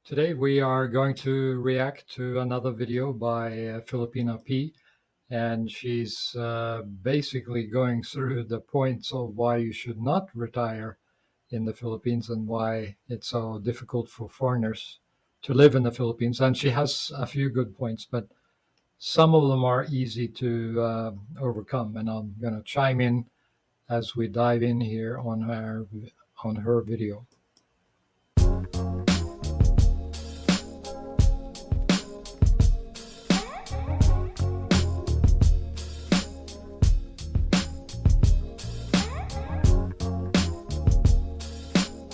Today we are going to react to another video by Filipina P, and she's basically going through the points of why you should not retire in the Philippines and why it's so difficult for foreigners to live in the Philippines. And she has a few good points, but some of them are easy to overcome. And I'm going to chime in as we dive in here on her video.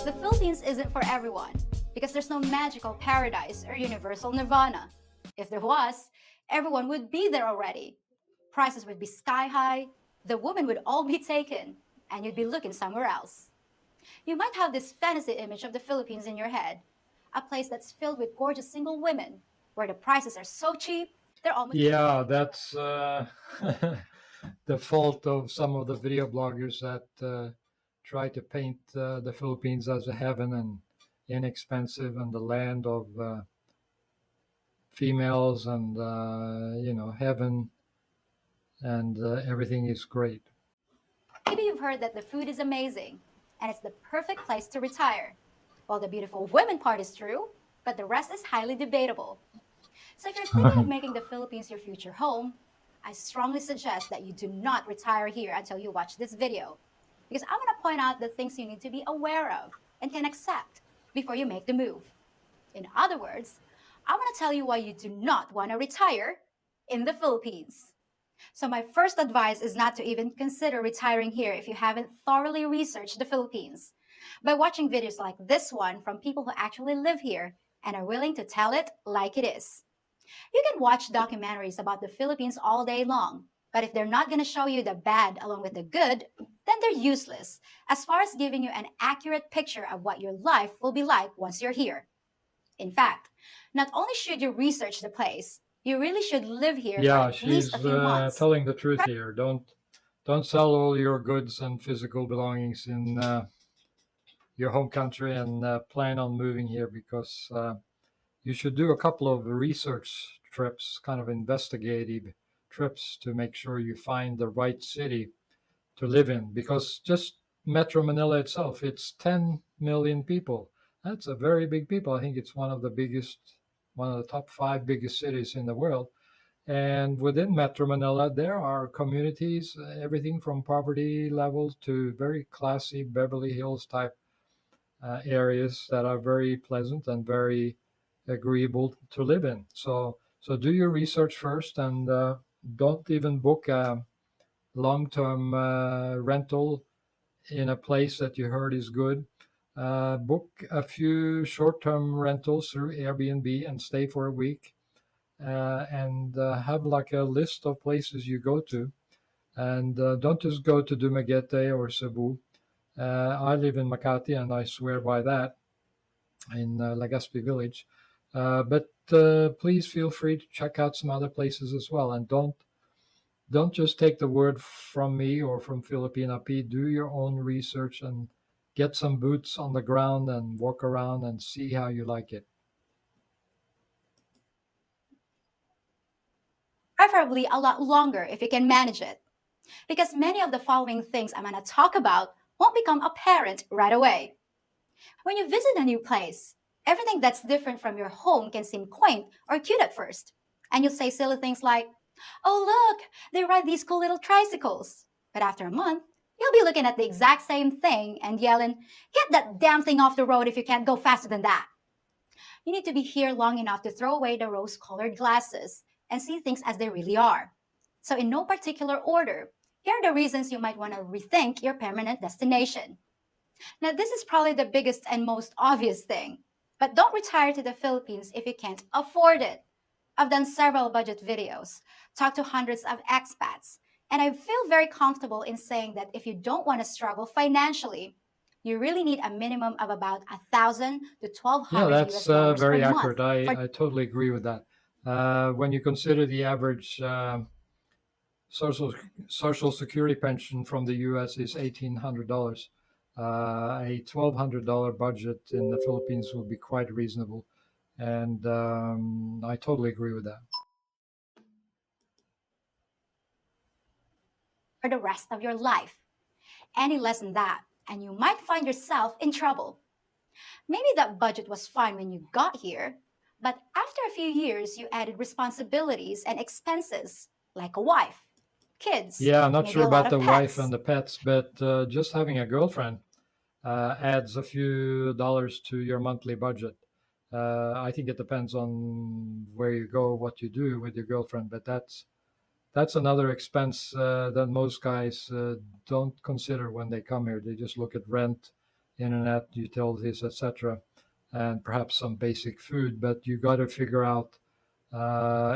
The Philippines isn't for everyone because there's no magical paradise or universal nirvana. If there was, everyone would be there already. Prices would be sky high, the women would all be taken, and you'd be looking somewhere else. You might have this fantasy image of the Philippines in your head, a place that's filled with gorgeous single women, where the prices are so cheap, they're almost. Yeah, that's the fault of some of the video bloggers that try to paint the Philippines as a heaven and inexpensive and the land of females and heaven and everything is great. Maybe you've heard that the food is amazing and it's the perfect place to retire. Well, the beautiful women part is true, but the rest is highly debatable. So if you're thinking of making the Philippines your future home, I strongly suggest that you do not retire here until you watch this video. Because I'm going to point out the things you need to be aware of and can accept before you make the move. In other words, I'm going to tell you why you do not want to retire in the Philippines. So, my first advice is not to even consider retiring here if you haven't thoroughly researched the Philippines. By watching videos like this one from people who actually live here and are willing to tell it like it is. You can watch documentaries about the Philippines all day long, but if they're not going to show you the bad along with the good, then they're useless as far as giving you an accurate picture of what your life will be like once you're here. In fact, not only should you research the place, you really should live here for Yeah, at least a she's few months. telling the truth here. Don't sell all your goods and physical belongings in your home country and plan on moving here because you should do a couple of research trips, kind of investigative trips to make sure you find the right city to live in. Because just Metro Manila itself, it's 10 million people. That's a very big people. I think it's one of the top five biggest cities in the world. And within Metro Manila, there are communities, everything from poverty levels to very classy Beverly Hills type areas that are very pleasant and very agreeable to live in. So do your research first and don't even book a long-term rental in a place that you heard is good. Book a few short-term rentals through Airbnb and stay for a week and have like a list of places you go to. And don't just go to Dumaguete or Cebu. I live in Makati and I swear by that in Legazpi Village. But please feel free to check out some other places as well. And don't just take the word from me or from Filipina P. Do your own research and get some boots on the ground and walk around and see how you like it. Preferably a lot longer if you can manage it. Because many of the following things I'm going to talk about won't become apparent right away. When you visit a new place, everything that's different from your home can seem quaint or cute at first. And you'll say silly things like, oh, look, they ride these cool little tricycles. But after a month, you'll be looking at the exact same thing and yelling, get that damn thing off the road if you can't go faster than that. You need to be here long enough to throw away the rose colored glasses and see things as they really are. So, in no particular order, here are the reasons you might want to rethink your permanent destination. Now, this is probably the biggest and most obvious thing, but don't retire to the Philippines if you can't afford it. I've done several budget videos, talked to hundreds of expats, and I feel very comfortable in saying that if you don't want to struggle financially, you really need a minimum of about 1,000 to Yeah, 1,200 that's US dollars per very month accurate. for. I totally agree with that. When you consider the average social social security pension from the U.S. is $1,800. A $1,200 budget in the Philippines will be quite reasonable. And I totally agree with that. For the rest of your life. Any less than that, and you might find yourself in trouble. Maybe that budget was fine when you got here, but after a few years, you added responsibilities and expenses, like a wife, kids, Yeah, I'm not maybe sure a lot about of the wife pets. and the pets, but just having a girlfriend adds a few dollars to your monthly budget. I think it depends on where you go, what you do with your girlfriend, but that's another expense that most guys don't consider when they come here. They just look at rent, internet, utilities, etc., and perhaps some basic food. But you got to figure out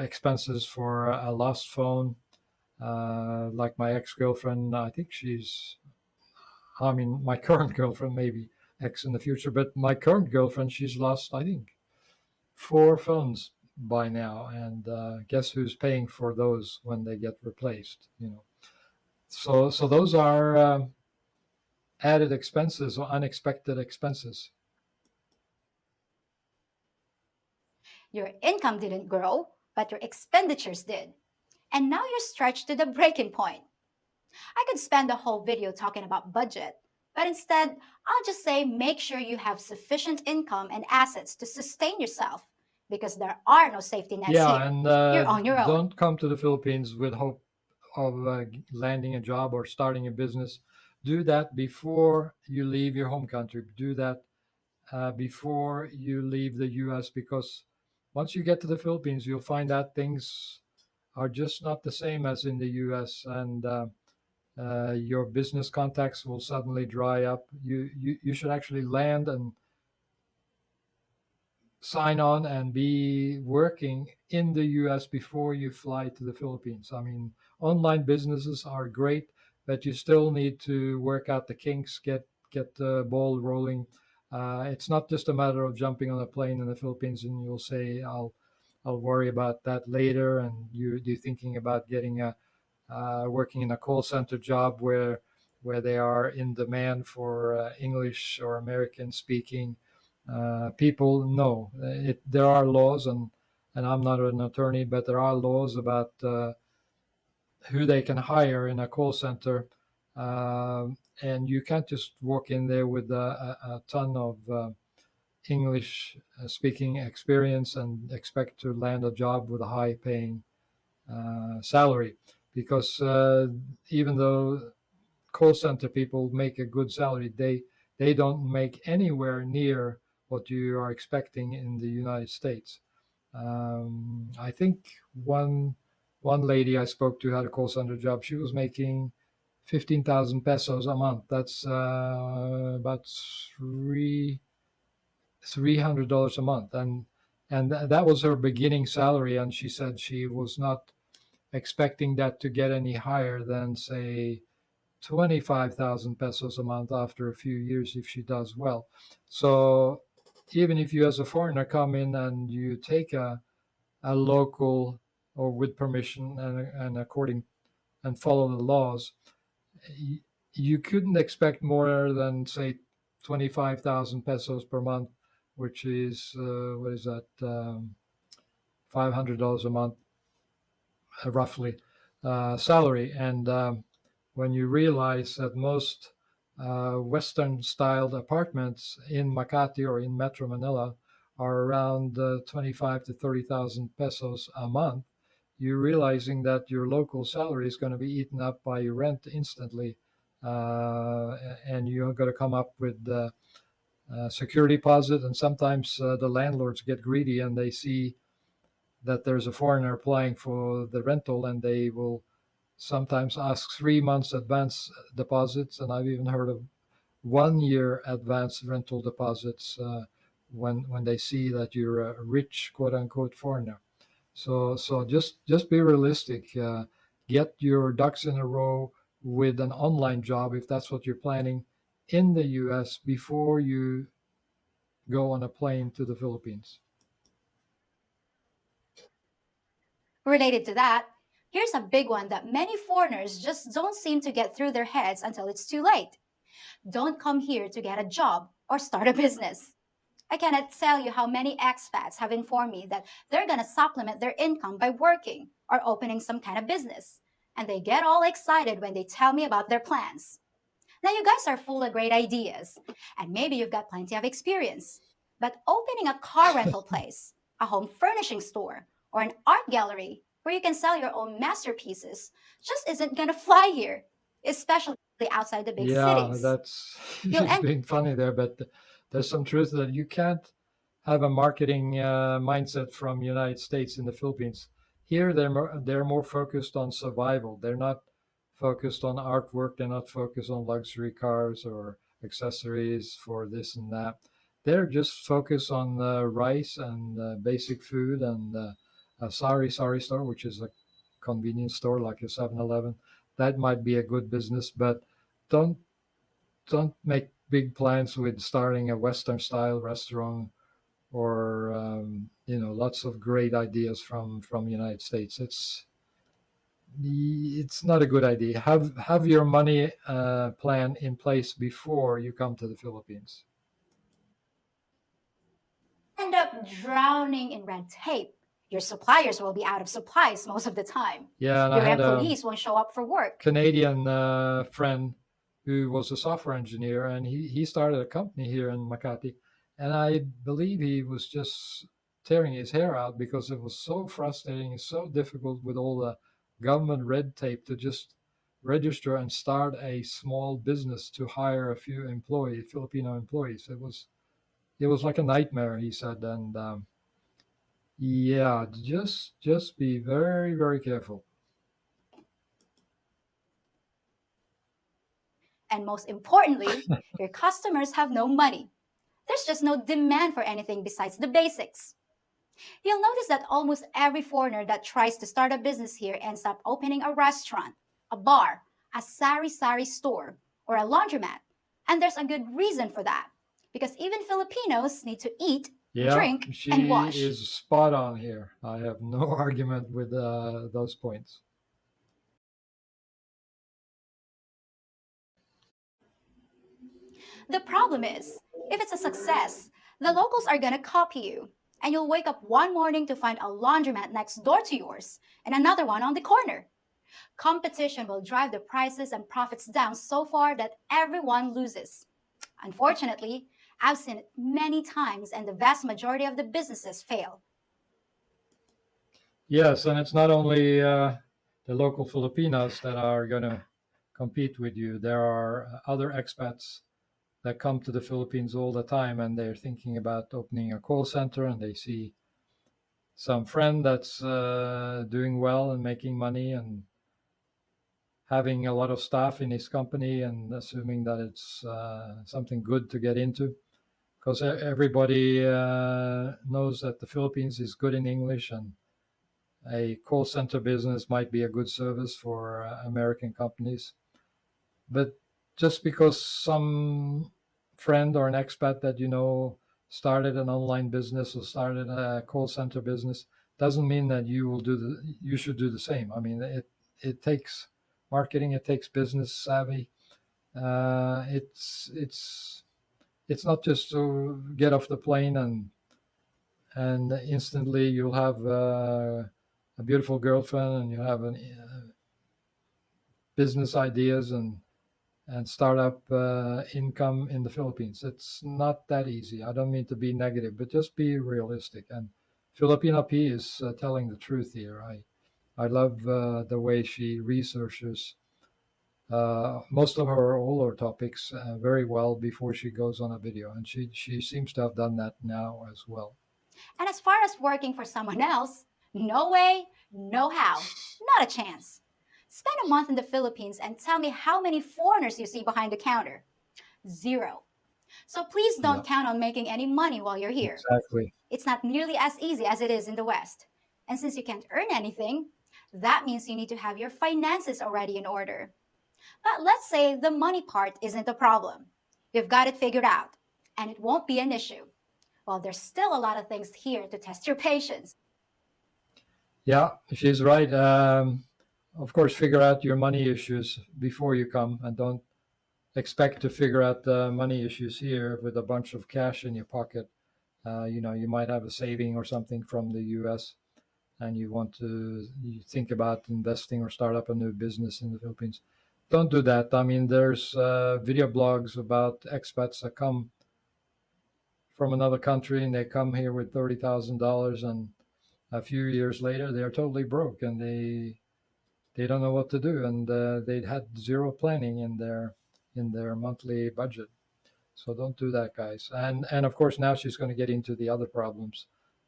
expenses for a lost phone. Like my ex-girlfriend, I think I mean, my current girlfriend, maybe ex in the future, but my current girlfriend, she's lost, I think, four phones by now, and guess who's paying for those when they get replaced? So those are added expenses or unexpected expenses. Your income didn't grow, but your expenditures did. And now you're stretched to the breaking point. I could spend a whole video talking about budget, but instead, I'll just say make sure you have sufficient income and assets to sustain yourself because there are no safety nets Yeah, here. and You're on your own. don't come to the Philippines with hope of landing a job or starting a business. Do that before you leave your home country. Do that before you leave the US, because once you get to the Philippines, you'll find that things are just not the same as in the US, and your business contacts will suddenly dry up. You should actually land and sign on and be working in the US before you fly to the Philippines. I mean, online businesses are great, but you still need to work out the kinks, get the ball rolling. It's not just a matter of jumping on a plane in the Philippines and you'll say, I'll worry about that later. And you're thinking about getting a working in a call center job where they are in demand for English or American speaking people. No, there are laws, and I'm not an attorney, but there are laws about who they can hire in a call center, and you can't just walk in there with a ton of English speaking experience and expect to land a job with a high paying salary, because even though call center people make a good salary, they don't make anywhere near what you are expecting in the United States. I think one one lady I spoke to had a call center job. She was making 15,000 pesos a month. That's about $300 a month, and that was her beginning salary. And she said she was not expecting that to get any higher than, say, 25,000 pesos a month after a few years if she does well. So even if you as a foreigner come in and you take a local or with permission and according and follow the laws, you couldn't expect more than, say, 25,000 pesos per month, which is what is that, $500 a month, roughly, salary. And when you realize that most Western styled apartments in Makati or in Metro Manila are around 25 to 30,000 pesos a month, you're realizing that your local salary is going to be eaten up by your rent instantly. And you're going to come up with security deposit. And sometimes the landlords get greedy and they see that there's a foreigner applying for the rental, and they will sometimes ask 3 months advance deposits, and I've even heard of 1 year advance rental deposits when they see that you're a rich quote unquote foreigner. So just be realistic. Get your ducks in a row with an online job if that's what you're planning in the U.S. before you go on a plane to the Philippines. Related to that, here's a big one that many foreigners just don't seem to get through their heads until it's too late. Don't come here to get a job or start a business. I cannot tell you how many expats have informed me that they're going to supplement their income by working or opening some kind of business. And they get all excited when they tell me about their plans. Now, you guys are full of great ideas, and maybe you've got plenty of experience. But opening a car rental place, a home furnishing store, or an art gallery where you can sell your own masterpieces just isn't going to fly here, especially outside the big Yeah, cities. that's You'll he's end being funny there, but there's some truth that you can't have a marketing mindset from United States in the Philippines. Here, they're more focused on survival. They're not focused on artwork. They're not focused on luxury cars or accessories for this and that. They're just focused on rice and basic food and a sari store, which is a convenience store like a 7-Eleven. That might be a good business, but don't don't make big plans with starting a Western style restaurant or lots of great ideas from United States. It's not a good idea. Have your money plan in place before you come to the Philippines. end up drowning in red tape. Your suppliers will be out of supplies most of the time. Yeah, and I Your had a employees won't show up for work. Canadian friend who was a software engineer, and he started a company here in Makati, and I believe he was just tearing his hair out because it was so frustrating and so difficult with all the government red tape to just register and start a small business to hire a few Filipino employees. It was like a nightmare, he said, and yeah, just be very very careful. And most importantly, your customers have no money. There's just no demand for anything besides the basics. You'll notice that almost every foreigner that tries to start a business here ends up opening a restaurant, a bar, a sari-sari store, or a laundromat. And there's a good reason for that. Because even Filipinos need to eat, Yeah, drink, and she wash. is spot on here. I have no argument with those points. The problem is, if it's a success, the locals are gonna copy you. And you'll wake up one morning to find a laundromat next door to yours and another one on the corner. Competition will drive the prices and profits down so far that everyone loses. Unfortunately, I've seen it many times, and the vast majority of the businesses fail. Yes, and it's not only the local Filipinos that are going to compete with you. There are other expats that come to the Philippines all the time, and they're thinking about opening a call center, and they see some friend that's doing well and making money and having a lot of staff in his company, and assuming that it's something good to get into because everybody knows that the Philippines is good in English, and a call center business might be a good service for American companies. But just because some friend or an expat that started an online business or started a call center business doesn't mean that you should do the same. I mean, it takes marketing, it takes business savvy. It's not just to get off the plane and instantly you'll have a beautiful girlfriend and you have business ideas and startup income in the Philippines. It's not that easy. I don't mean to be negative, but just be realistic. And Filipina P is telling the truth here. I love the way she researches most of her all her topics very well before she goes on a video, and she seems to have done that now as well. And as far as working for someone else, no way, no how, not a chance. Spend a month in the Philippines and tell me how many foreigners you see behind the counter. Zero. So please Yeah, don't count on making any money while you're here. exactly. It's not nearly as easy as it is in the West. And since you can't earn anything, that means you need to have your finances already in order. But let's say the money part isn't a problem. You've got it figured out, and it won't be an issue. Well, there's still a lot of things here to test your patience. Yeah, she's right. Of course, figure out your money issues before you come, and don't expect to figure out the money issues here with a bunch of cash in your pocket. You might have a saving or something from the U.S. and you think about investing or start up a new business in the Philippines. Don't do that. I mean, there's video blogs about expats that come from another country and they come here with $30,000, and a few years later they're totally broke and they don't know what to do, and they had zero planning in their monthly budget. So don't do that, guys. And of course now she's going to get into the other problems.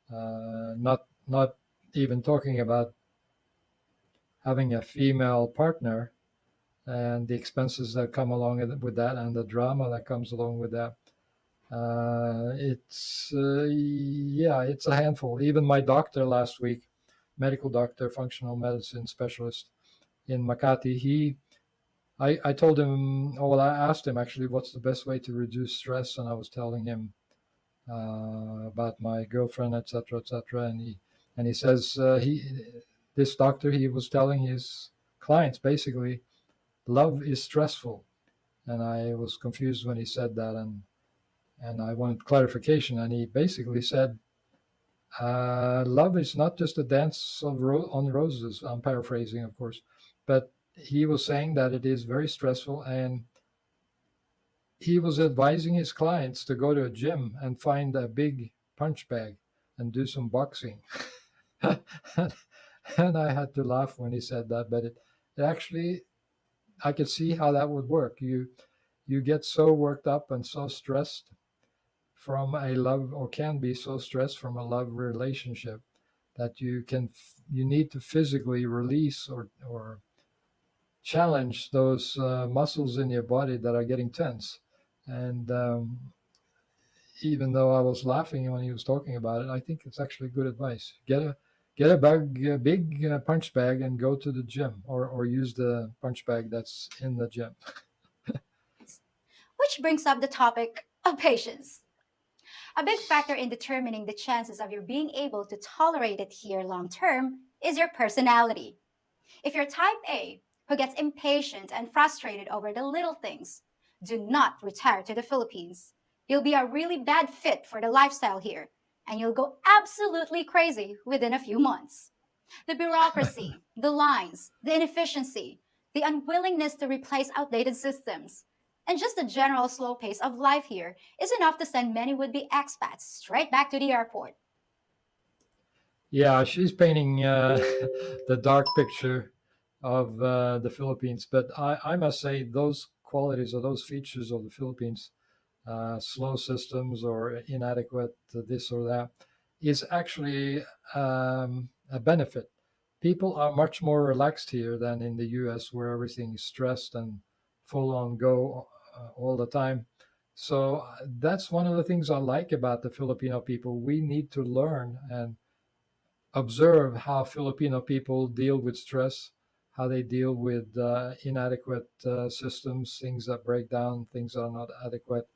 Not even talking about having a female partner and the expenses that come along with that and the drama that comes along with that. It's Yeah, it's a handful. Even my doctor last week, medical doctor, functional medicine specialist in Makati, I told him, oh, well, I asked him actually, what's the best way to reduce stress, and I was telling him about my girlfriend, etc., etc., and he says this doctor, he was telling his clients basically, love is stressful, and I was confused when he said that, and I wanted clarification, and he basically said, love is not just a dance on roses. I'm paraphrasing, of course, but he was saying that it is very stressful, and he was advising his clients to go to a gym and find a big punch bag and do some boxing. And I had to laugh when he said that, but it actually, I could see how that would work. You get so worked up and so stressed from a love, or can be so stressed from a love relationship, that you need to physically release or challenge those muscles in your body that are getting tense. And even though I was laughing when he was talking about it, I think it's actually good advice. Get a big punch bag and go to the gym, or use the punch bag that's in the gym. Which brings up the topic of patience. A big factor in determining the chances of your being able to tolerate it here long term is your personality. If you're type A, who gets impatient and frustrated over the little things, do not retire to the Philippines. You'll be a really bad fit for the lifestyle here, and you'll go absolutely crazy within a few months. The bureaucracy, the lines, the inefficiency, the unwillingness to replace outdated systems, and just the general slow pace of life here is enough to send many would be expats straight back to the airport. Yeah, she's painting the dark picture of the Philippines, but I must say those qualities or those features of the Philippines, slow systems or inadequate this or that, is actually a benefit. People are much more relaxed here than in the US, where everything is stressed and full on go all the time. So that's one of the things I like about the Filipino people. We need to learn and observe how Filipino people deal with stress, how they deal with inadequate systems, things that break down, things that are not adequate.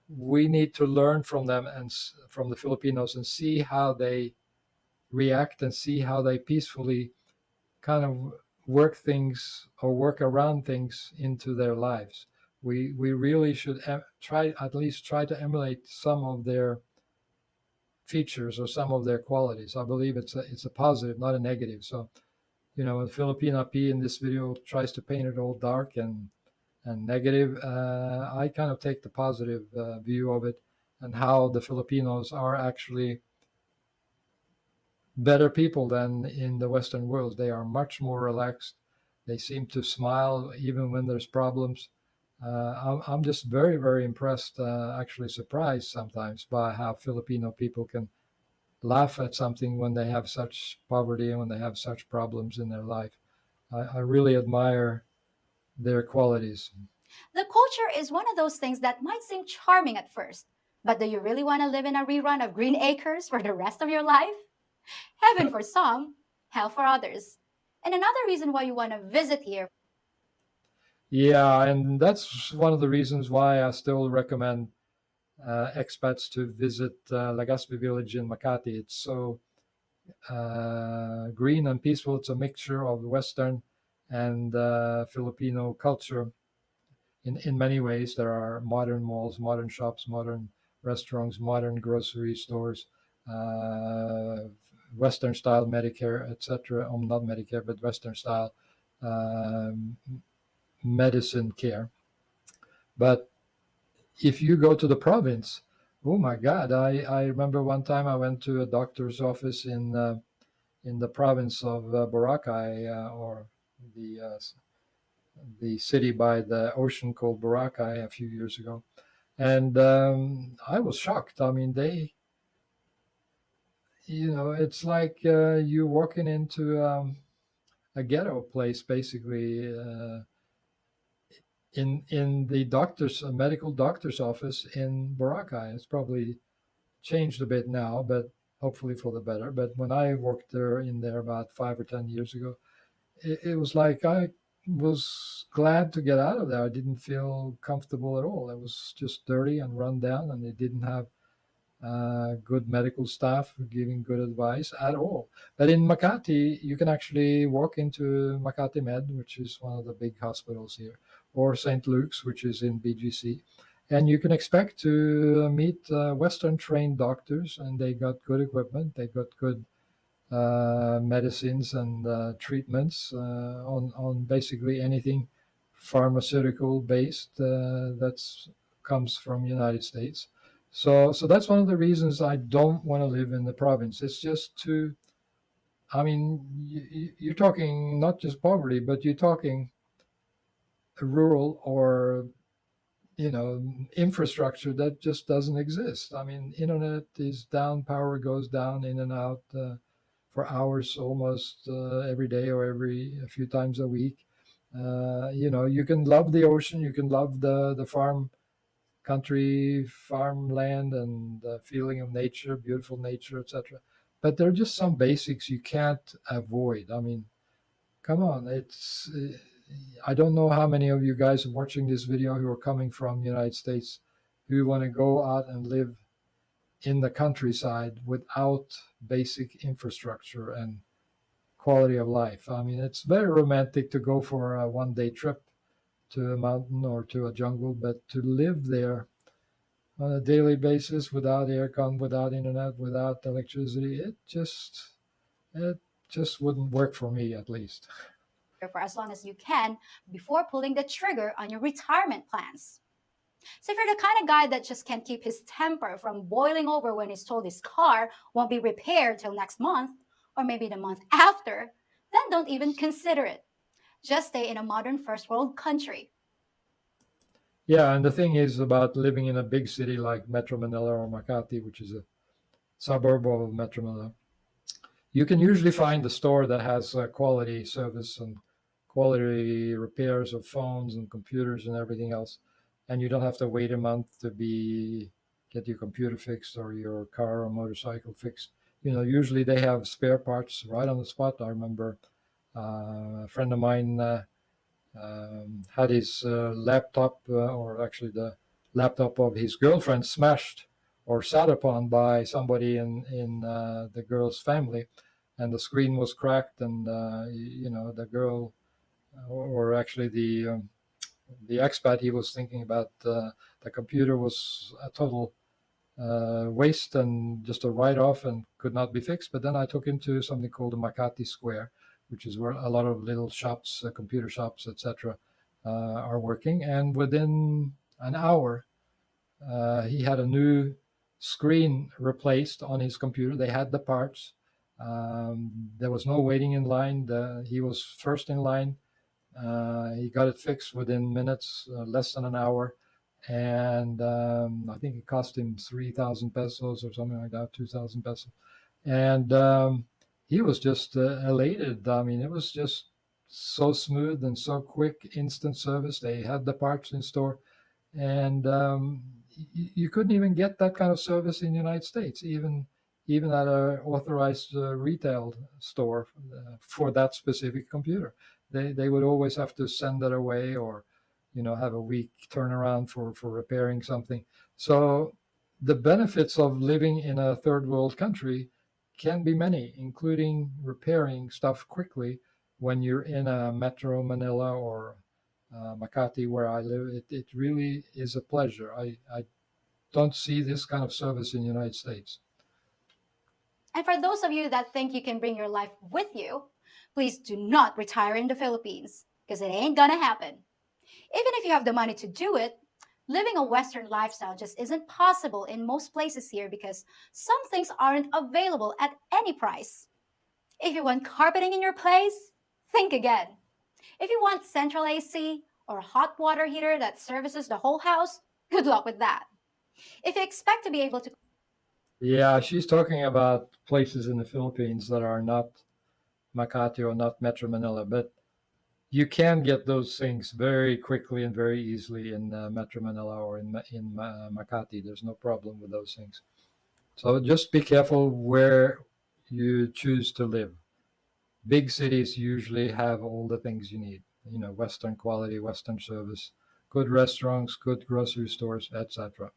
We need to learn from them and from the Filipinos, and see how they react and see how they peacefully kind of work things or work around things into their lives. We really should try, at least try to emulate some of their features or some of their qualities. I believe it's a positive, not a negative. So Filipina P in this video tries to paint it all dark and negative. I kind of take the positive view of it, and how the Filipinos are actually better people than in the Western world. They are much more relaxed. They seem to smile even when there's problems. I'm just very, very impressed, actually surprised sometimes by how Filipino people can laugh at something when they have such poverty and when they have such problems in their life. I really admire their qualities. The culture is one of those things that might seem charming at first, but do you really want to live in a rerun of Green Acres for the rest of your life? Heaven for some, hell for others. And another reason why you want to visit here. Yeah, and that's one of the reasons why I still recommend expats to visit Legazpi village in Makati. It's so green and peaceful. It's a mixture of Western and Filipino culture in many ways. There are modern malls, modern shops, modern restaurants, modern grocery stores, uh, Western style Medicare, etc. Not Medicare, but Western style um, medicine care. But if you go to the province, oh my God! I remember one time I went to a doctor's office in the province of Boracay, or the uh, the city by the ocean called Boracay a few years ago, and I was shocked. I mean, it's like you walking into a ghetto place, basically, in the doctor's a medical doctor's office in Boracay. It's probably changed a bit now, but hopefully for the better. But when I worked there about 5 or 10 years ago, it was like I was glad to get out of there. I didn't feel comfortable at all. It was just dirty and run down, and they didn't have good medical staff giving good advice at all. But in Makati, you can actually walk into Makati Med, which is one of the big hospitals here, or St. Luke's, which is in BGC. And you can expect to meet Western trained doctors, and they got good equipment, they got good medicines and treatments on basically anything pharmaceutical based that's comes from United States. So that's one of the reasons I don't want to live in the province. It's just too. I mean, you're talking not just poverty, but you're talking rural or infrastructure that just doesn't exist. I mean, internet is down, power goes down in and out for hours almost every day or every a few times a week. You can love the ocean, you can love the farm country, farmland, and the feeling of nature, beautiful nature, etc. But there are just some basics you can't avoid. I mean, come on, it's. I don't know how many of you guys watching this video who are coming from the United States who want to go out and live in the countryside without basic infrastructure and quality of life. I mean, it's very romantic to go for a 1 day trip to a mountain or to a jungle, but to live there on a daily basis without aircon, without internet, without electricity, it just wouldn't work for me at least. For as long as you can before pulling the trigger on your retirement plans. So if you're the kind of guy that just can't keep his temper from boiling over when he's told his car won't be repaired till next month, or maybe the month after, then don't even consider it. Just stay in a modern first world country. Yeah, and the thing is about living in a big city like Metro Manila or Makati, which is a suburb of Metro Manila. You can usually find a store that has quality service and quality repairs of phones and computers and everything else, and you don't have to wait a month to be get your computer fixed or your car or motorcycle fixed. Usually they have spare parts right on the spot. I remember a friend of mine had his laptop, or actually the laptop of his girlfriend, smashed or sat upon by somebody in the girl's family, and the screen was cracked, and the girl, or actually the expat he was thinking about, the computer was a total waste and just a write-off and could not be fixed. But then I took him to something called the Makati Square, which is where a lot of little shops, computer shops, etc., are working. And within an hour, he had a new screen replaced on his computer. They had the parts. There was no waiting in line. He was first in line. He got it fixed within minutes, less than an hour, and I think it cost him 3,000 pesos or something like that, 2,000 pesos. And he was just elated. I mean, it was just so smooth and so quick, instant service. They had the parts in store, and you couldn't even get that kind of service in the United States, even at a authorized retail store for that specific computer. They would always have to send it away, or have a week turnaround for repairing something. So the benefits of living in a third world country can be many, including repairing stuff quickly when you're in a Metro Manila or Makati, where I live. It really is a pleasure. I don't see this kind of service in the United States. And for those of you that think you can bring your life with you, please do not retire in the Philippines because it ain't gonna happen. Even if you have the money to do it, living a Western lifestyle just isn't possible in most places here because some things aren't available at any price. If you want carpeting in your place, think again. If you want central AC or a hot water heater that services the whole house, good luck with that. If you expect to be able to Yeah, she's talking about places in the Philippines that are not Makati or not Metro Manila, but you can get those things very quickly and very easily in Metro Manila or in Makati. There's no problem with those things. So just be careful where you choose to live. Big cities usually have all the things you need. You know, Western quality, Western service, good restaurants, good grocery stores, etc.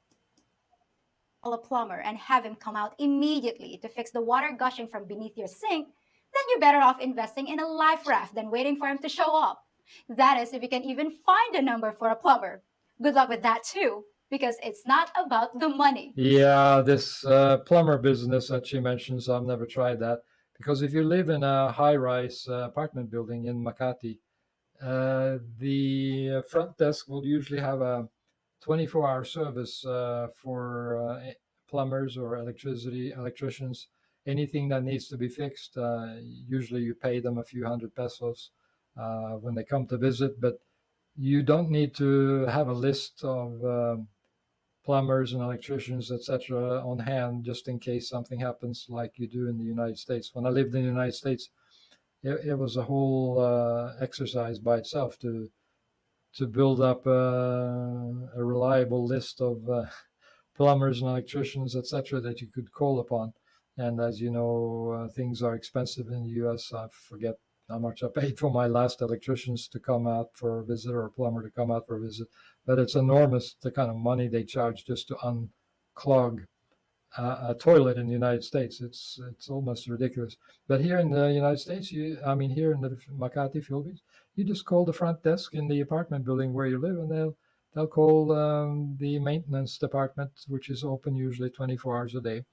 call a plumber and have him come out immediately to fix the water gushing from beneath your sink, then you're better off investing in a life raft than waiting for him to show up. That is, if you can even find a number for a plumber. Good luck with that too, because it's not about the money. Yeah, this plumber business that she mentions, I've never tried that because if you live in a high-rise apartment building in Makati, the front desk will usually have a 24-hour service for plumbers or electricians. Anything that needs to be fixed, usually you pay them a few hundred pesos when they come to visit, but you don't need to have a list of plumbers and electricians, etc., on hand just in case something happens, like you do in the United States. When I lived in the United States, it was a whole exercise by itself to build up a reliable list of plumbers and electricians, etc., that you could call upon. And as you know, things are expensive in the U.S. I forget how much I paid for my last electricians to come out for a visit or a plumber to come out for a visit, but it's enormous the kind of money they charge just to unclog a toilet in the United States. It's almost ridiculous. But here in the United States, here in the Makati, Philippines, you just call the front desk in the apartment building where you live, and they'll call the maintenance department, which is open usually 24 hours a day,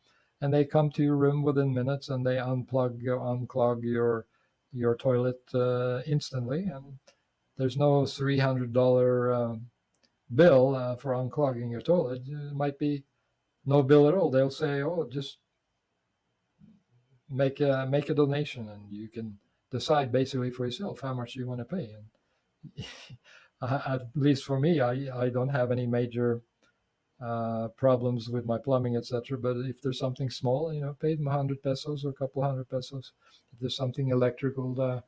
and they come to your room within minutes and they unclog your toilet instantly, and there's no $300 bill for unclogging your toilet. It might be no bill at all. They'll say, "Oh, just make a donation, and you can decide basically for yourself how much you want to pay." And at least for me, I don't have any major problems with my plumbing, etc. But if there's something small, pay them 100 pesos or a couple hundred pesos. If there's something electrical,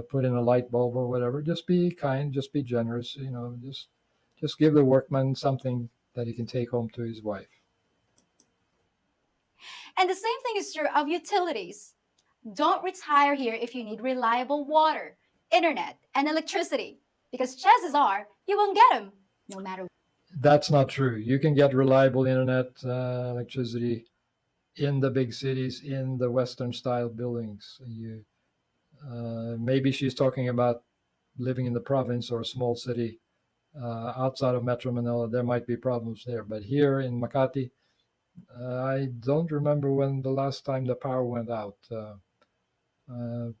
put in a light bulb or whatever, just be kind, just be generous. Just give the workman something that he can take home to his wife. And the same thing is true of utilities. Don't retire here if you need reliable water, internet, and electricity, because chances are you won't get them no matter. That's not true. You can get reliable internet, electricity in the big cities, in the Western style buildings. Maybe she's talking about living in the province or a small city outside of Metro Manila. There might be problems there, but here in Makati, I don't remember when the last time the power went out.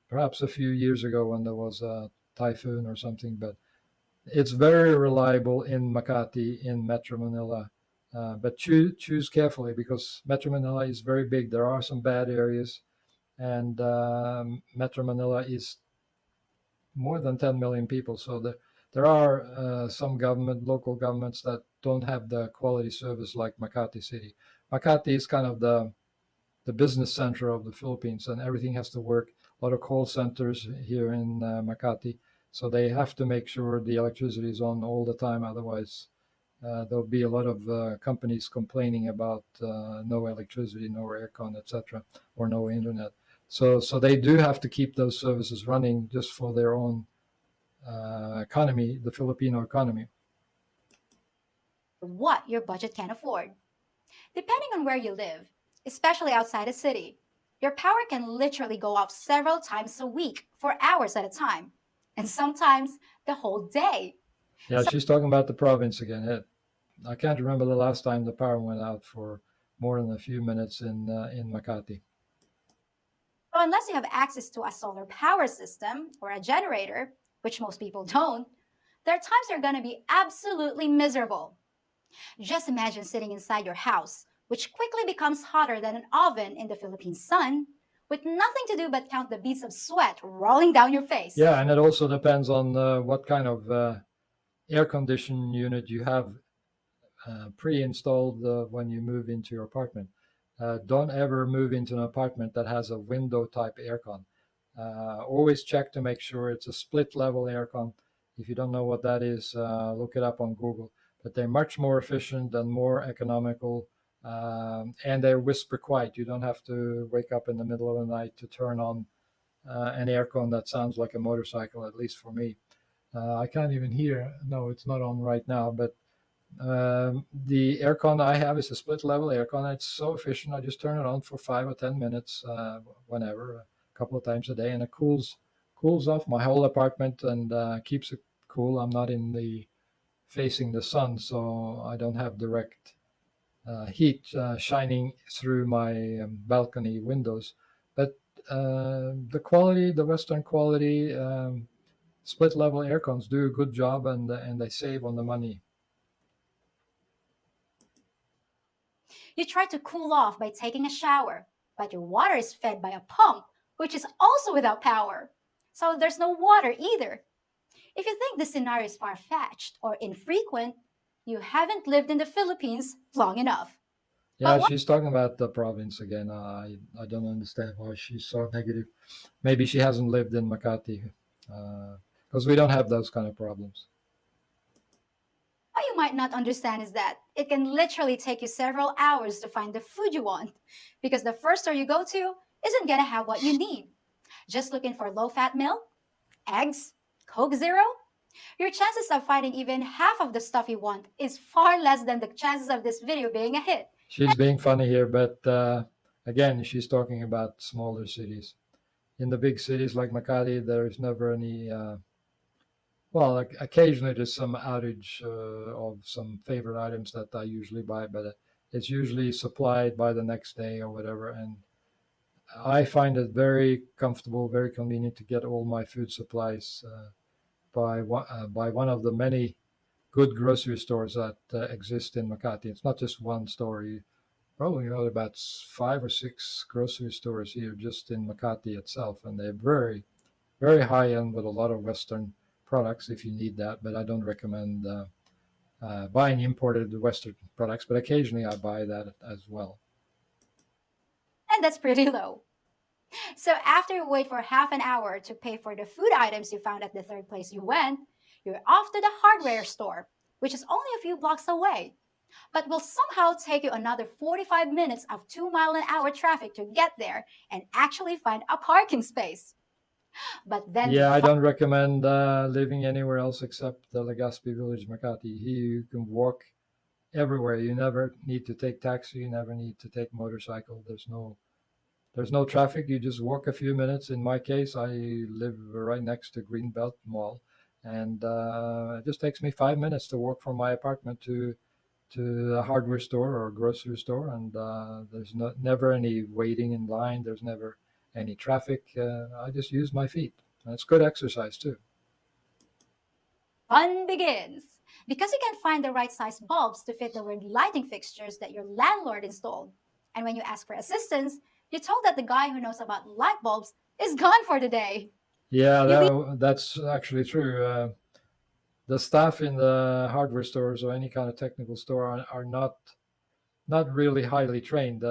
Perhaps a few years ago when there was a typhoon or something, but it's very reliable in Makati, in Metro Manila. But choose carefully because Metro Manila is very big. There are some bad areas, and Metro Manila is more than 10 million people. So there are some local governments that don't have the quality service like Makati City. Makati is kind of the business center of the Philippines, and everything has to work. A lot of call centers here in Makati, so they have to make sure the electricity is on all the time. Otherwise, there'll be a lot of companies complaining about no electricity, no aircon, etc., or no internet. So they do have to keep those services running just for their own economy, the Filipino economy. What your budget can afford. Depending on where you live, especially outside a city, your power can literally go off several times a week for hours at a time, and sometimes the whole day. Yeah, she's talking about the province again. I can't remember the last time the power went out for more than a few minutes in Makati. So, unless you have access to a solar power system or a generator, which most people don't, there are times you're going to be absolutely miserable. Just imagine sitting inside your house, which quickly becomes hotter than an oven in the Philippine sun, with nothing to do but count the beads of sweat rolling down your face. Yeah, and it also depends on what kind of air conditioning unit you have pre-installed when you move into your apartment. Don't ever move into an apartment that has a window type aircon. Always check to make sure it's a split level aircon. If you don't know what that is, look it up on Google. But they're much more efficient and more economical, and they're whisper quiet. You don't have to wake up in the middle of the night to turn on an aircon that sounds like a motorcycle, at least for me. I can't even hear. No, it's not on right now, but the aircon I have is a split level aircon. It's so efficient. I just turn it on for 5 or 10 minutes whenever, a couple of times a day, and it cools off my whole apartment and keeps it cool. I'm not in the facing the sun, so I don't have direct heat shining through my balcony windows. But the quality, the Western quality split level aircons do a good job, and they save on the money. You try to cool off by taking a shower, but your water is fed by a pump, which is also without power. So there's no water either. If you think this scenario is far fetched or infrequent, you haven't lived in the Philippines long enough. Yeah, But what she's talking about the province again. I don't understand why she's so negative. Maybe she hasn't lived in Makati, because we don't have those kind of problems. you might not understand is that it can literally take you several hours to find the food you want because the first store you go to isn't going to have what you need. Just looking for low fat milk, eggs, Coke Zero, your chances of finding even half of the stuff you want is far less than the chances of this video being a hit. She's being funny here, but again, she's talking about smaller cities. In the big cities like Makati, there's never any. Well, occasionally there's some outage of some favorite items that I usually buy, but it's usually supplied by the next day or whatever. And I find it very comfortable, very convenient to get all my food supplies by one of the many good grocery stores that exist in Makati. It's not just one store. You probably know about 5 or 6 grocery stores here just in Makati itself, and they're very, very high end with a lot of Western products if you need that. But I don't recommend buying imported Western products. But occasionally I buy that as well. And that's pretty low. So after you wait for half an hour to pay for the food items you found at the third place you went, you're off to the hardware store, which is only a few blocks away, but will somehow take you another 45 minutes of 2 mile an hour traffic to get there and actually find a parking space. But then Yeah, I don't recommend living anywhere else except the Legazpi village, Makati. Here you can walk everywhere. You never need to take taxi. You never need to take motorcycle. There's no traffic. You just walk a few minutes. In my case, I live right next to Greenbelt Mall, and it just takes me 5 minutes to walk from my apartment to a hardware store or a grocery store, and there's never any waiting in line. There's never any traffic. I just use my feet. And it's good exercise too. fun begins. Because you can find the right size bulbs to fit the weird lighting fixtures that your landlord installed. And when you ask for assistance, you're told that the guy who knows about light bulbs is gone for the day. Yeah, You leave that's actually true. The staff in the hardware stores or any kind of technical store are not really highly trained.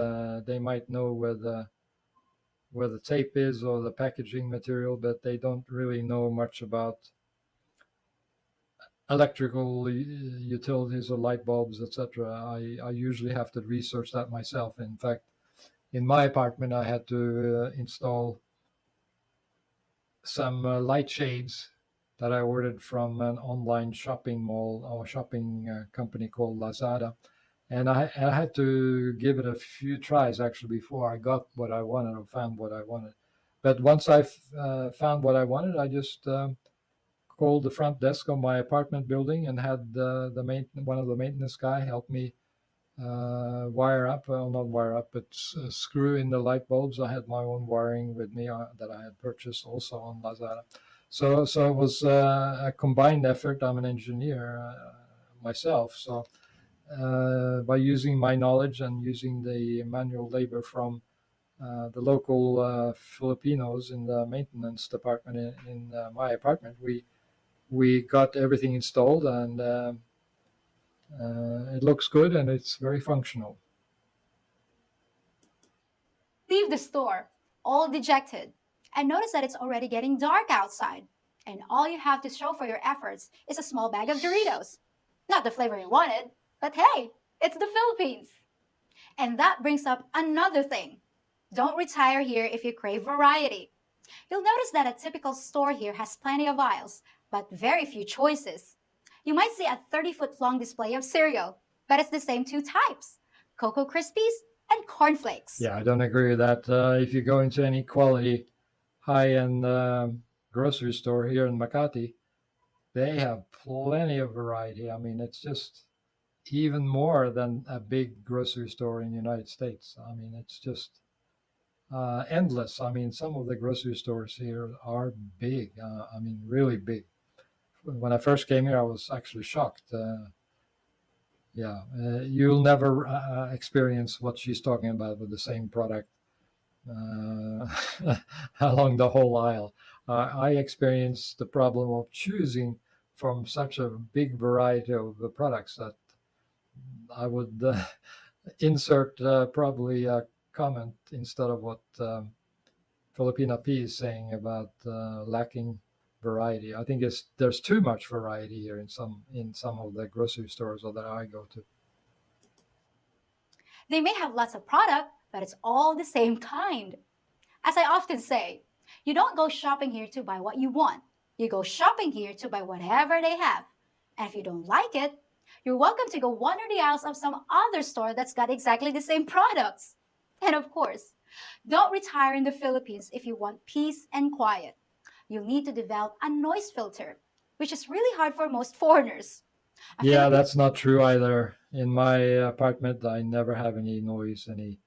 They might know where the tape is or the packaging material, but they don't really know much about electrical utilities or light bulbs, etc. I usually have to research that myself. In fact, in my apartment, I had to install some light shades that I ordered from an online shopping mall or shopping company called Lazada. And I had to give it a few tries actually before I got what I wanted or found what I wanted. But once I found what I wanted, I just called the front desk of my apartment building and had one of the maintenance guy help me wire up, well, not wire up, but screw in the light bulbs. I had my own wiring with me that I had purchased also on Lazada. So it was a combined effort. I'm an engineer myself, so by using my knowledge and using the manual labor from the local Filipinos in the maintenance department in my apartment, we got everything installed, and it looks good and it's very functional. Leave the store, all dejected, and notice that it's already getting dark outside. And all you have to show for your efforts is a small bag of Doritos. Not the flavor you wanted, but hey, it's the Philippines. And that brings up another thing. Don't retire here if you crave variety. You'll notice that a typical store here has plenty of aisles, but very few choices. You might see a 30-foot long display of cereal, but it's the same two types: Cocoa Krispies and cornflakes. Yeah, I don't agree with that. If you go into any quality high-end grocery store here in Makati, they have plenty of variety. I mean, it's just even more than a big grocery store in the United States. I mean, it's just endless. I mean, some of the grocery stores here are big. I mean, really big. When I first came here, I was actually shocked. Yeah, you'll never experience what she's talking about with the same product uh, along the whole aisle. I experienced the problem of choosing from such a big variety of the products that I would insert probably a comment instead of what Filipina P is saying about lacking variety. I think there's too much variety here in some of the grocery stores that I go to. They may have lots of product, but it's all the same kind. As I often say, you don't go shopping here to buy what you want. You go shopping here to buy whatever they have. And if you don't like it, you're welcome to go wander the aisles of some other store that's got exactly the same products. And of course, don't retire in the Philippines if you want peace and quiet. You'll need to develop a noise filter, which is really hard for most foreigners. A Yeah, Filipino that's not true either. In my apartment, I never have any noise, any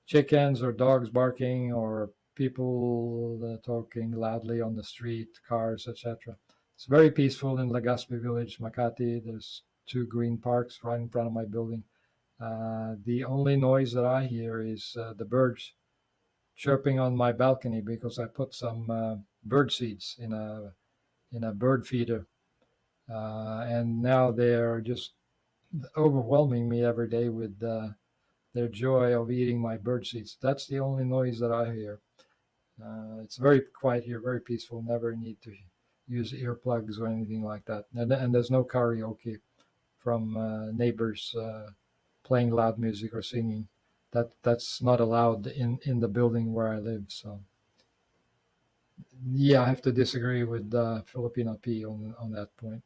chickens or dogs barking or people talking loudly on the street, cars, etc. It's very peaceful in Legazpi village, Makati. There's two green parks right in front of my building. The only noise that I hear is the birds chirping on my balcony because I put some bird seeds in a bird feeder, and now they're just overwhelming me every day with their joy of eating my bird seeds. That's the only noise that I hear. It's very quiet here, very peaceful. Never need to use earplugs or anything like that. And there's no karaoke from neighbors playing loud music or singing. That's not allowed in the building where I live. So yeah, I have to disagree with Filipina P on that point.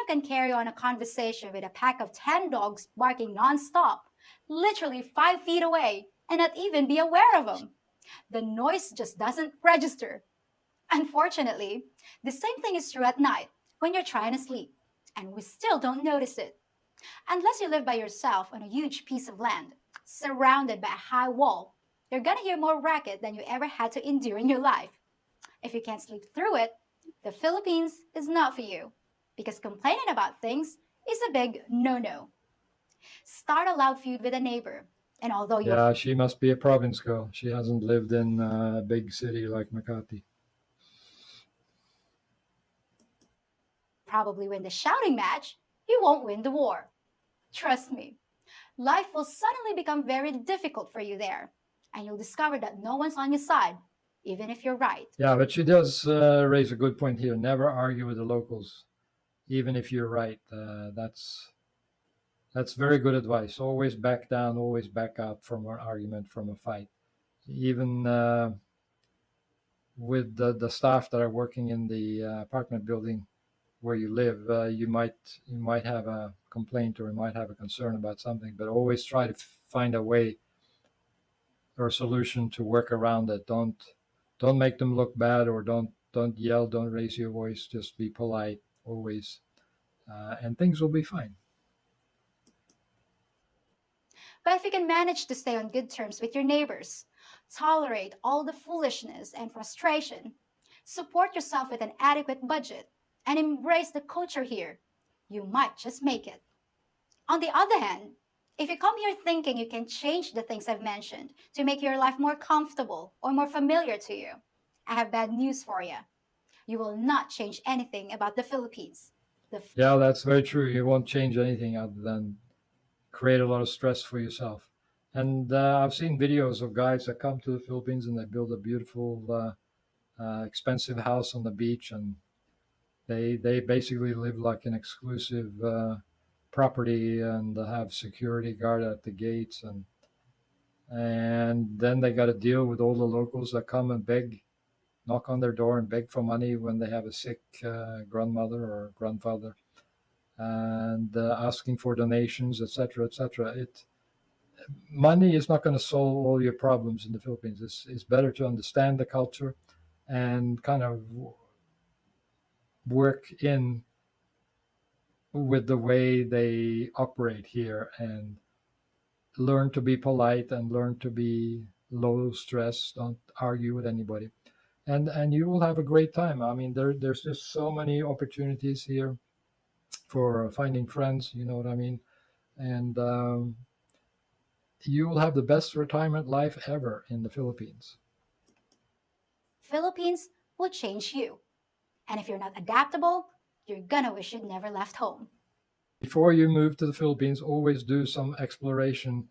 can carry on a conversation with a pack of 10 dogs barking nonstop, literally 5 feet away, and not even be aware of them. The noise just doesn't register. Unfortunately, the same thing is true at night when you're trying to sleep, and we still don't notice it. Unless you live by yourself on a huge piece of land, surrounded by a high wall, you're gonna hear more racket than you ever had to endure in your life. If you can't sleep through it, the Philippines is not for you, because complaining about things is a big no no. Start a loud feud with a neighbor, and although you'll Yeah, she must be a province girl. She hasn't lived in a big city like Makati. probably win the shouting match, you won't win the war. Trust me, life will suddenly become very difficult for you there, and you'll discover that no one's on your side, even if you're right. Yeah, but she does raise a good point here. Never argue with the locals, even if you're right. That's very good advice. Always back down. Always back up from an argument, from a fight. Even with the staff that are working in the apartment building where you live, you might have a complaint or you might have a concern about something, but always try to find a way or a solution to work around it. Don't make them look bad, or don't yell, don't raise your voice, just be polite always, and things will be fine. But if you can manage to stay on good terms with your neighbors, tolerate all the foolishness and frustration, support yourself with an adequate budget, and embrace the culture here, you might just make it. On the other hand, if you come here thinking you can change the things I've mentioned to make your life more comfortable or more familiar to you, I have bad news for you. You will not change anything about the Philippines. The Yeah, that's very true. You won't change anything other than create a lot of stress for yourself. And I've seen videos of guys that come to the Philippines and they build a beautiful, expensive house on the beach, and they basically live like an exclusive property, and have security guard at the gates, and then they got to deal with all the locals that come and beg, knock on their door and beg for money when they have a sick grandmother or grandfather, and asking for donations, etc., etc. It Money is not going to solve all your problems in the Philippines. It's better to understand the culture and kind of work in with the way they operate here, and learn to be polite and learn to be low stress. Don't argue with anybody, and you will have a great time. I mean, there's just so many opportunities here for finding friends. You know what I mean? And you will have the best retirement life ever in the Philippines. Philippines will change you. And if you're not adaptable, you're gonna wish you'd never left home. Before you move to the Philippines, always do some exploration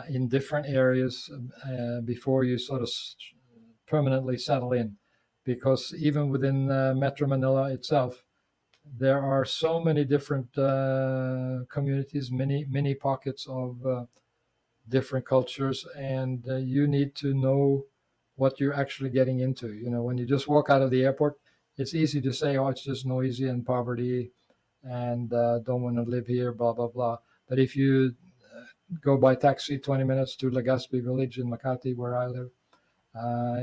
in different areas before you sort of permanently settle in, because even within Metro Manila itself, there are so many different communities, many pockets of different cultures, and you need to know what you're actually getting into. You know, when you just walk out of the airport, it's easy to say, "Oh, it's just noisy and poverty, and don't want to live here," blah blah blah. But if you go by taxi 20 minutes to Legazpi village in Makati, where I live,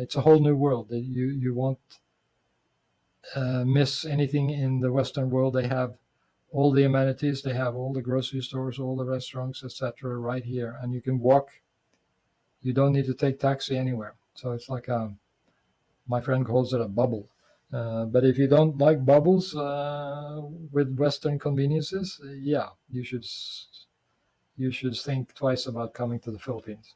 it's a whole new world. You won't miss anything in the Western world. They have all the amenities, they have all the grocery stores, all the restaurants, etc., right here, and you can walk. You don't need to take taxi anywhere. So it's like my friend calls it a bubble. But if you don't like bubbles with Western conveniences, yeah, you should think twice about coming to the Philippines.